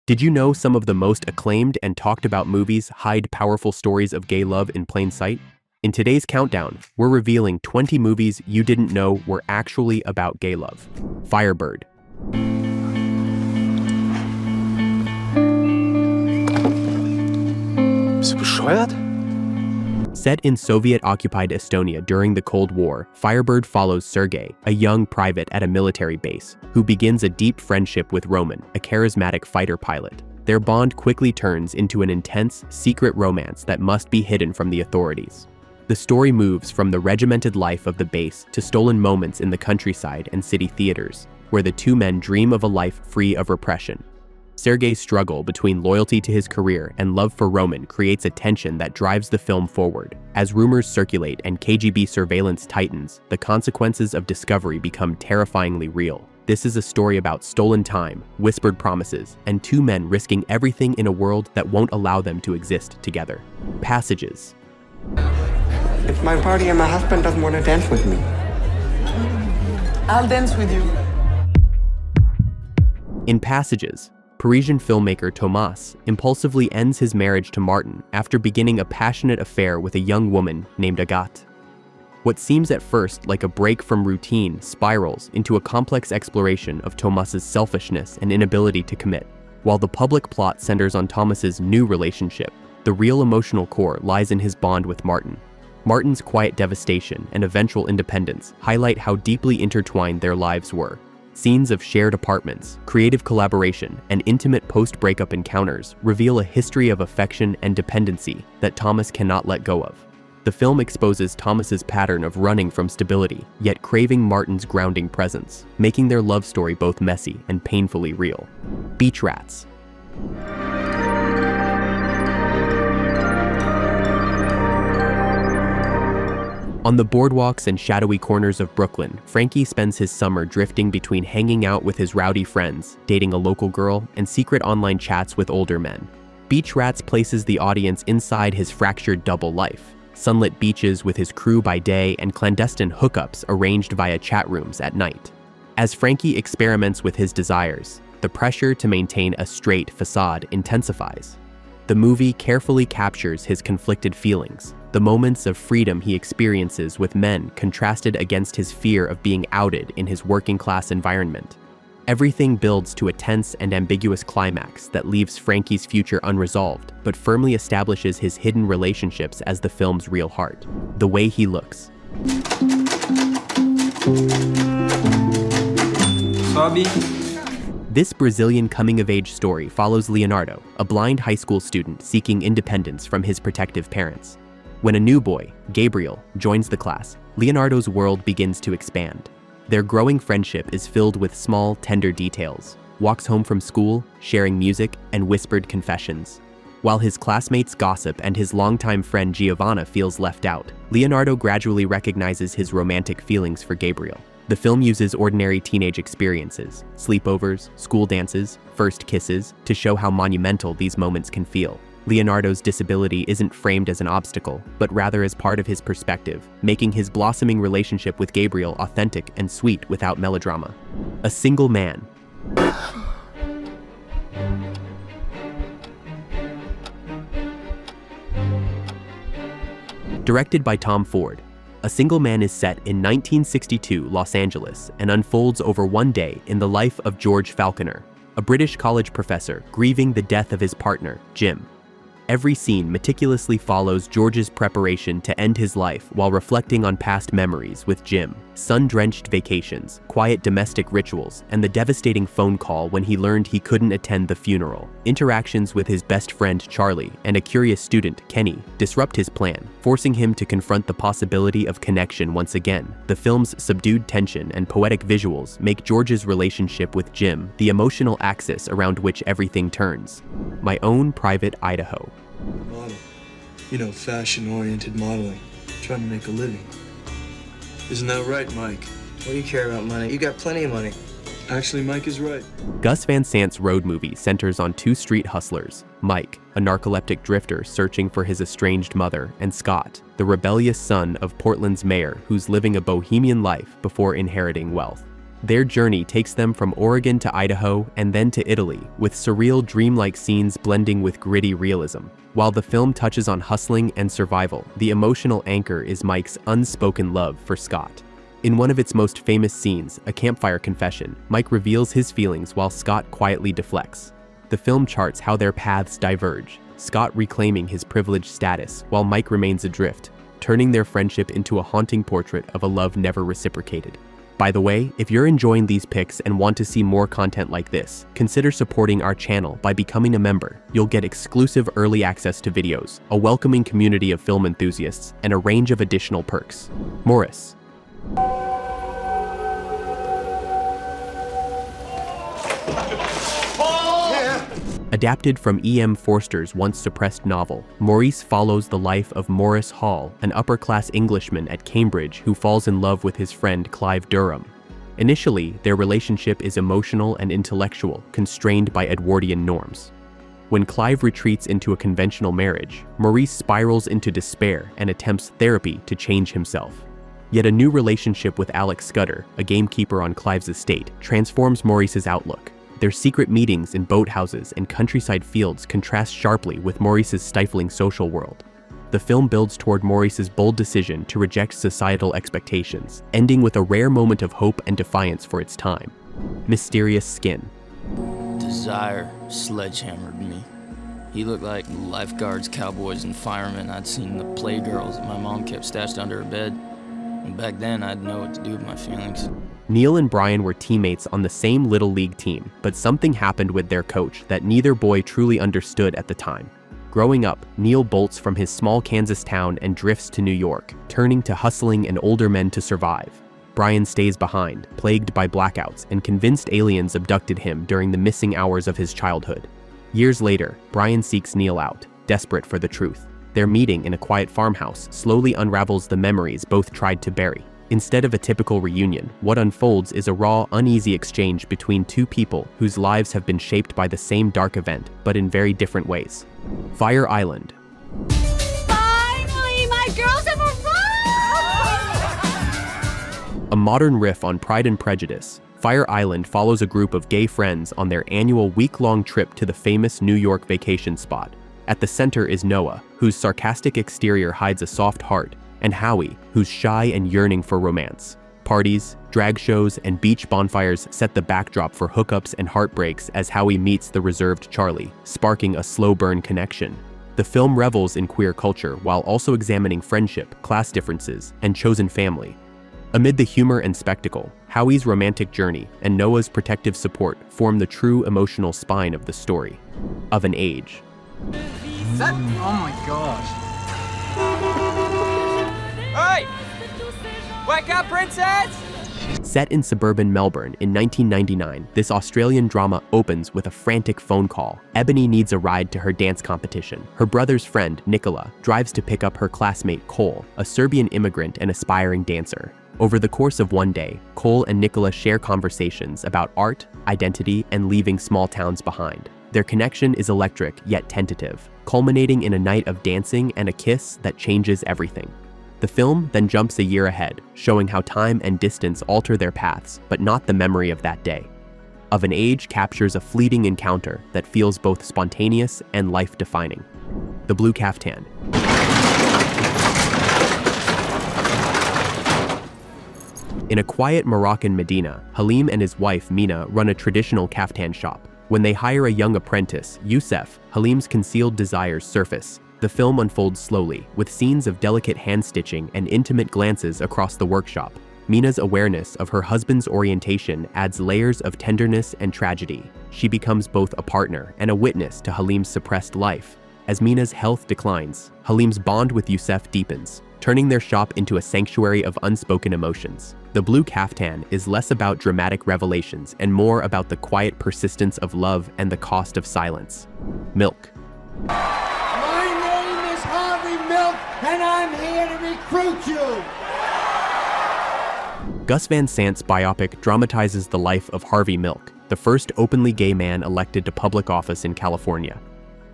Did you know some of the most acclaimed and talked about movies hide powerful stories of gay love in plain sight? In today's countdown, we're revealing 20 movies you didn't know were actually about gay love. Firebird. Bist du bescheuert? Set in Soviet-occupied Estonia during the Cold War, Firebird follows Sergei, a young private at a military base, who begins a deep friendship with Roman, a charismatic fighter pilot. Their bond quickly turns into an intense, secret romance that must be hidden from the authorities. The story moves from the regimented life of the base to stolen moments in the countryside and city theaters, where the two men dream of a life free of repression. Sergei's struggle between loyalty to his career and love for Roman creates a tension that drives the film forward. As rumors circulate and KGB surveillance tightens, the consequences of discovery become terrifyingly real. This is a story about stolen time, whispered promises, and two men risking everything in a world that won't allow them to exist together. Passages. It's my party and my husband doesn't want to dance with me. I'll dance with you. In Passages, Parisian filmmaker Thomas impulsively ends his marriage to Martin after beginning a passionate affair with a young woman named Agathe. What seems at first like a break from routine spirals into a complex exploration of Thomas's selfishness and inability to commit. While the public plot centers on Thomas's new relationship, the real emotional core lies in his bond with Martin. Martin's quiet devastation and eventual independence highlight how deeply intertwined their lives were. Scenes of shared apartments, creative collaboration, and intimate post-breakup encounters reveal a history of affection and dependency that Thomas cannot let go of. The film exposes Thomas's pattern of running from stability, yet craving Martin's grounding presence, making their love story both messy and painfully real. Beach Rats. On the boardwalks and shadowy corners of Brooklyn, Frankie spends his summer drifting between hanging out with his rowdy friends, dating a local girl, and secret online chats with older men. Beach Rats places the audience inside his fractured double life, sunlit beaches with his crew by day and clandestine hookups arranged via chat rooms at night. As Frankie experiments with his desires, the pressure to maintain a straight facade intensifies. The movie carefully captures his conflicted feelings, the moments of freedom he experiences with men contrasted against his fear of being outed in his working-class environment. Everything builds to a tense and ambiguous climax that leaves Frankie's future unresolved, but firmly establishes his hidden relationships as the film's real heart. The Way He Looks. Bobby. This Brazilian coming-of-age story follows Leonardo, a blind high school student seeking independence from his protective parents. When a new boy, Gabriel, joins the class, Leonardo's world begins to expand. Their growing friendship is filled with small, tender details, walks home from school, sharing music, and whispered confessions. While his classmates gossip and his longtime friend Giovanna feels left out, Leonardo gradually recognizes his romantic feelings for Gabriel. The film uses ordinary teenage experiences, sleepovers, school dances, first kisses, to show how monumental these moments can feel. Leonardo's disability isn't framed as an obstacle, but rather as part of his perspective, making his blossoming relationship with Gabriel authentic and sweet without melodrama. A Single Man. Directed by Tom Ford, A Single Man is set in 1962 Los Angeles and unfolds over one day in the life of George Falconer, a British college professor grieving the death of his partner, Jim. Every scene meticulously follows George's preparation to end his life while reflecting on past memories with Jim, sun-drenched vacations, quiet domestic rituals, and the devastating phone call when he learned he couldn't attend the funeral. Interactions with his best friend Charlie and a curious student, Kenny, disrupt his plan, forcing him to confront the possibility of connection once again. The film's subdued tension and poetic visuals make George's relationship with Jim the emotional axis around which everything turns. My Own Private Idaho. Model. You know, fashion-oriented modeling. Trying to make a living. Isn't that right, Mike? What do you care about money? You got plenty of money. Actually, Mike is right. Gus Van Sant's road movie centers on two street hustlers, Mike, a narcoleptic drifter searching for his estranged mother, and Scott, the rebellious son of Portland's mayor who's living a bohemian life before inheriting wealth. Their journey takes them from Oregon to Idaho and then to Italy, with surreal dreamlike scenes blending with gritty realism. While the film touches on hustling and survival, the emotional anchor is Mike's unspoken love for Scott. In one of its most famous scenes, a campfire confession, Mike reveals his feelings while Scott quietly deflects. The film charts how their paths diverge, Scott reclaiming his privileged status while Mike remains adrift, turning their friendship into a haunting portrait of a love never reciprocated. By the way, if you're enjoying these picks and want to see more content like this, consider supporting our channel by becoming a member. You'll get exclusive early access to videos, a welcoming community of film enthusiasts, and a range of additional perks. Maurice. Adapted from E.M. Forster's once-suppressed novel, Maurice follows the life of Maurice Hall, an upper-class Englishman at Cambridge who falls in love with his friend Clive Durham. Initially, their relationship is emotional and intellectual, constrained by Edwardian norms. When Clive retreats into a conventional marriage, Maurice spirals into despair and attempts therapy to change himself. Yet a new relationship with Alex Scudder, a gamekeeper on Clive's estate, transforms Maurice's outlook. Their secret meetings in boathouses and countryside fields contrast sharply with Maurice's stifling social world. The film builds toward Maurice's bold decision to reject societal expectations, ending with a rare moment of hope and defiance for its time. Mysterious Skin. Desire sledgehammered me. He looked like lifeguards, cowboys, and firemen I'd seen in the Playgirls that my mom kept stashed under her bed. And back then, I'd know what to do with my feelings. Neil and Brian were teammates on the same Little League team, but something happened with their coach that neither boy truly understood at the time. Growing up, Neil bolts from his small Kansas town and drifts to New York, turning to hustling and older men to survive. Brian stays behind, plagued by blackouts and convinced aliens abducted him during the missing hours of his childhood. Years later, Brian seeks Neil out, desperate for the truth. Their meeting in a quiet farmhouse slowly unravels the memories both tried to bury. Instead of a typical reunion, what unfolds is a raw, uneasy exchange between two people whose lives have been shaped by the same dark event, but in very different ways. Fire Island. Finally, my girls have arrived! A modern riff on Pride and Prejudice, Fire Island follows a group of gay friends on their annual week-long trip to the famous New York vacation spot. At the center is Noah, whose sarcastic exterior hides a soft heart, and Howie, who's shy and yearning for romance. Parties, drag shows, and beach bonfires set the backdrop for hookups and heartbreaks as Howie meets the reserved Charlie, sparking a slow-burn connection. The film revels in queer culture while also examining friendship, class differences, and chosen family. Amid the humor and spectacle, Howie's romantic journey and Noah's protective support form the true emotional spine of the story. Of an Age. Oh my gosh. Hey! Wake up, princess! Set in suburban Melbourne in 1999, this Australian drama opens with a frantic phone call. Ebony needs a ride to her dance competition. Her brother's friend, Nicola, drives to pick up her classmate, Cole, a Serbian immigrant and aspiring dancer. Over the course of one day, Cole and Nicola share conversations about art, identity, and leaving small towns behind. Their connection is electric yet tentative, culminating in a night of dancing and a kiss that changes everything. The film then jumps a year ahead, showing how time and distance alter their paths, but not the memory of that day. Of an Age captures a fleeting encounter that feels both spontaneous and life-defining. The Blue Caftan. In a quiet Moroccan Medina, Halim and his wife Mina run a traditional caftan shop. When they hire a young apprentice, Youssef, Halim's concealed desires surface. The film unfolds slowly, with scenes of delicate hand-stitching and intimate glances across the workshop. Mina's awareness of her husband's orientation adds layers of tenderness and tragedy. She becomes both a partner and a witness to Halim's suppressed life. As Mina's health declines, Halim's bond with Youssef deepens, turning their shop into a sanctuary of unspoken emotions. The Blue Caftan is less about dramatic revelations and more about the quiet persistence of love and the cost of silence. Milk. And I'm here to recruit you! Gus Van Sant's biopic dramatizes the life of Harvey Milk, the first openly gay man elected to public office in California.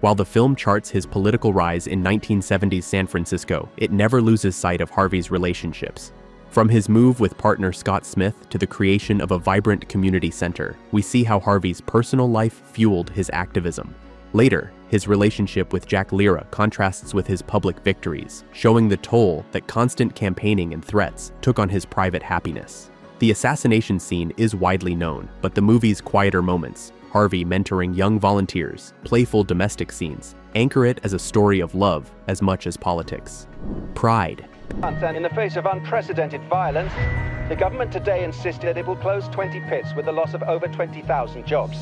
While the film charts his political rise in 1970s San Francisco, it never loses sight of Harvey's relationships. From his move with partner Scott Smith to the creation of a vibrant community center, we see how Harvey's personal life fueled his activism. Later, his relationship with Jack Lira contrasts with his public victories, showing the toll that constant campaigning and threats took on his private happiness. The assassination scene is widely known, but the movie's quieter moments, Harvey mentoring young volunteers, playful domestic scenes, anchor it as a story of love as much as politics. Pride. And in the face of unprecedented violence, the government today insisted that it will close 20 pits with the loss of over 20,000 jobs.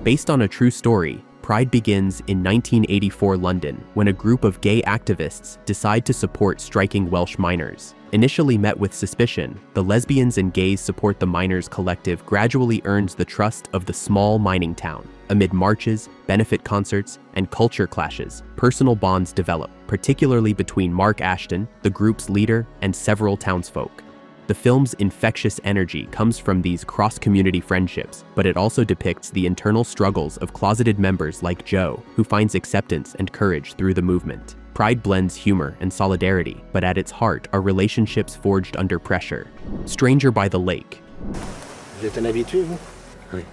Based on a true story, Pride begins in 1984 London when a group of gay activists decide to support striking Welsh miners. Initially met with suspicion, the lesbians and gays support the miners' collective gradually earns the trust of the small mining town. Amid marches, benefit concerts, and culture clashes, personal bonds develop, particularly between Mark Ashton, the group's leader, and several townsfolk. The film's infectious energy comes from these cross-community friendships, but it also depicts the internal struggles of closeted members like Joe, who finds acceptance and courage through the movement. Pride blends humor and solidarity, but at its heart are relationships forged under pressure. Stranger by the Lake. Vous êtes un habitué, vous? Oui.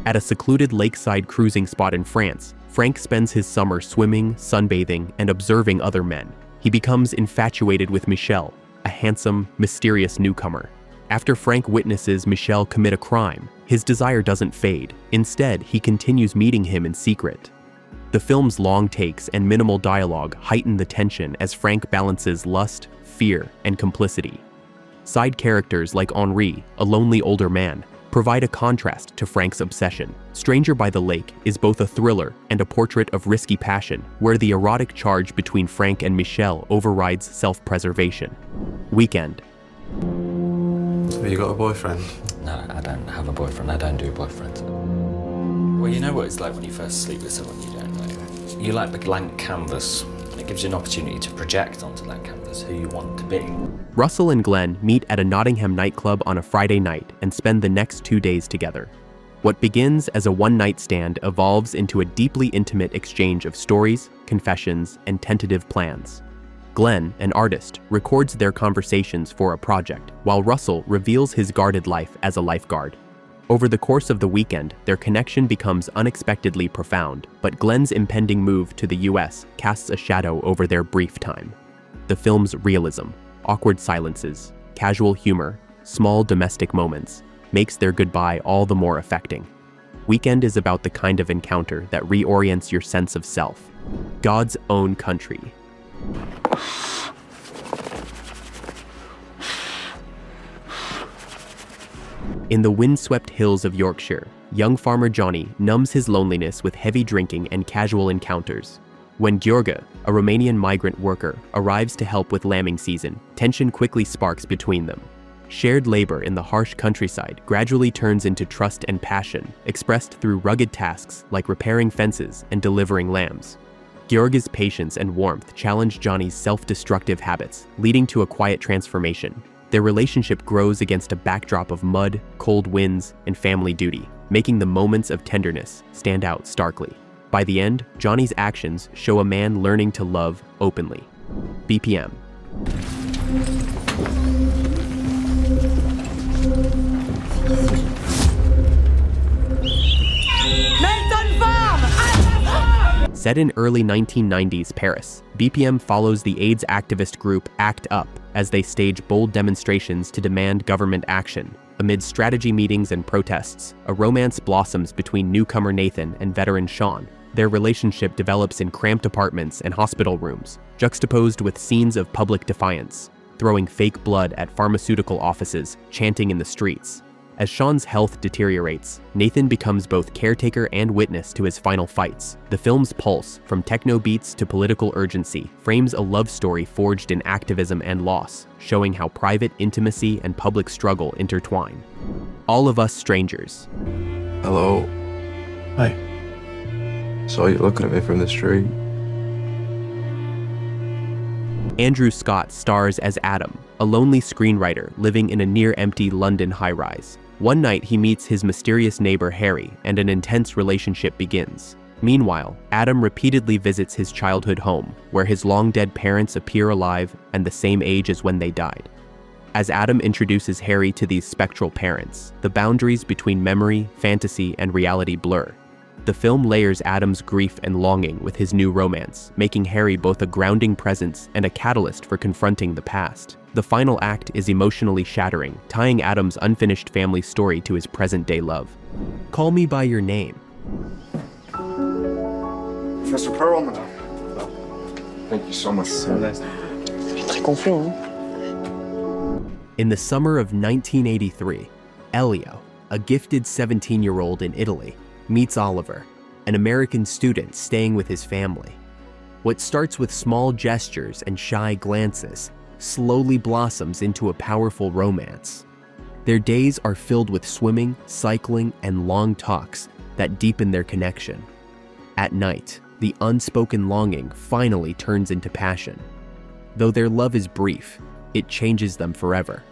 At a secluded lakeside cruising spot in France, Frank spends his summer swimming, sunbathing, and observing other men. He becomes infatuated with Michelle, a handsome, mysterious newcomer. After Frank witnesses Michelle commit a crime, his desire doesn't fade. Instead, he continues meeting him in secret. The film's long takes and minimal dialogue heighten the tension as Frank balances lust, fear, and complicity. Side characters like Henri, a lonely older man, provide a contrast to Frank's obsession. Stranger by the Lake is both a thriller and a portrait of risky passion, where the erotic charge between Frank and Michelle overrides self-preservation. Weekend. So you got a boyfriend? No, I don't have a boyfriend. I don't do boyfriends. Well, you know what it's like when you first sleep with someone you don't know. You like the blank canvas. It gives you an opportunity to project onto that canvas who you want to be. Russell and Glenn meet at a Nottingham nightclub on a Friday night and spend the next 2 days together. What begins as a one-night stand evolves into a deeply intimate exchange of stories, confessions, and tentative plans. Glenn, an artist, records their conversations for a project, while Russell reveals his guarded life as a lifeguard. Over the course of the weekend, their connection becomes unexpectedly profound, but Glenn's impending move to the US casts a shadow over their brief time. The film's realism, awkward silences, casual humor, small domestic moments, makes their goodbye all the more affecting. Weekend is about the kind of encounter that reorients your sense of self. God's Own Country. In the windswept hills of Yorkshire, young farmer Johnny numbs his loneliness with heavy drinking and casual encounters. When Gheorghe, a Romanian migrant worker, arrives to help with lambing season, tension quickly sparks between them. Shared labor in the harsh countryside gradually turns into trust and passion, expressed through rugged tasks like repairing fences and delivering lambs. Gheorghe's patience and warmth challenge Johnny's self-destructive habits, leading to a quiet transformation. Their relationship grows against a backdrop of mud, cold winds, and family duty, making the moments of tenderness stand out starkly. By the end, Johnny's actions show a man learning to love openly. BPM. Set in early 1990s Paris, BPM follows the AIDS activist group ACT UP as they stage bold demonstrations to demand government action. Amid strategy meetings and protests, a romance blossoms between newcomer Nathan and veteran Sean. Their relationship develops in cramped apartments and hospital rooms, juxtaposed with scenes of public defiance, throwing fake blood at pharmaceutical offices, chanting in the streets. As Sean's health deteriorates, Nathan becomes both caretaker and witness to his final fights. The film's pulse, from techno beats to political urgency, frames a love story forged in activism and loss, showing how private intimacy and public struggle intertwine. All of Us Strangers. Hello. Hi. Saw you looking at me from the street. Andrew Scott stars as Adam, a lonely screenwriter living in a near-empty London high-rise. One night he meets his mysterious neighbor Harry, and an intense relationship begins. Meanwhile, Adam repeatedly visits his childhood home, where his long-dead parents appear alive and the same age as when they died. As Adam introduces Harry to these spectral parents, the boundaries between memory, fantasy, and reality blur. The film layers Adam's grief and longing with his new romance, making Harry both a grounding presence and a catalyst for confronting the past. The final act is emotionally shattering, tying Adam's unfinished family story to his present-day love. Call Me By Your Name. Professor Pearl, madame. Thank you so much. So nice. Très confiant, In the summer of 1983, Elio, a gifted 17-year-old in Italy, meets Oliver, an American student staying with his family. What starts with small gestures and shy glances slowly blossoms into a powerful romance. Their days are filled with swimming, cycling, and long talks that deepen their connection. At night, the unspoken longing finally turns into passion. Though their love is brief, it changes them forever,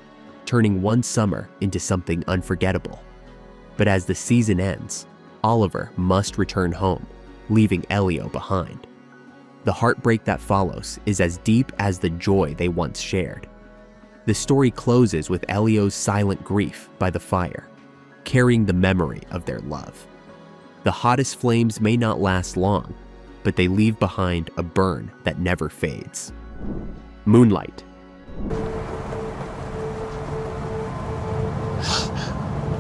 turning one summer into something unforgettable. But as the season ends, Oliver must return home, leaving Elio behind. The heartbreak that follows is as deep as the joy they once shared. The story closes with Elio's silent grief by the fire, carrying the memory of their love. The hottest flames may not last long, but they leave behind a burn that never fades. Moonlight.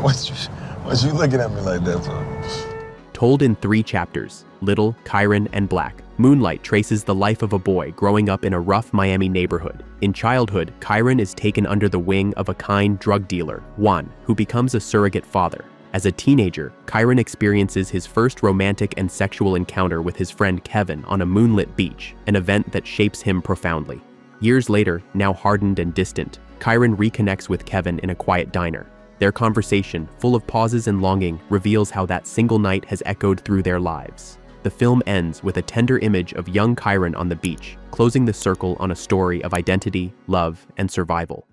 Why's you looking at me like that for? Told in 3 chapters, Little, Chiron, and Black, Moonlight traces the life of a boy growing up in a rough Miami neighborhood. In childhood, Chiron is taken under the wing of a kind drug dealer, Juan, who becomes a surrogate father. As a teenager, Chiron experiences his first romantic and sexual encounter with his friend Kevin on a moonlit beach, an event that shapes him profoundly. Years later, now hardened and distant, Chiron reconnects with Kevin in a quiet diner. Their conversation, full of pauses and longing, reveals how that single night has echoed through their lives. The film ends with a tender image of young Chiron on the beach, closing the circle on a story of identity, love, and survival.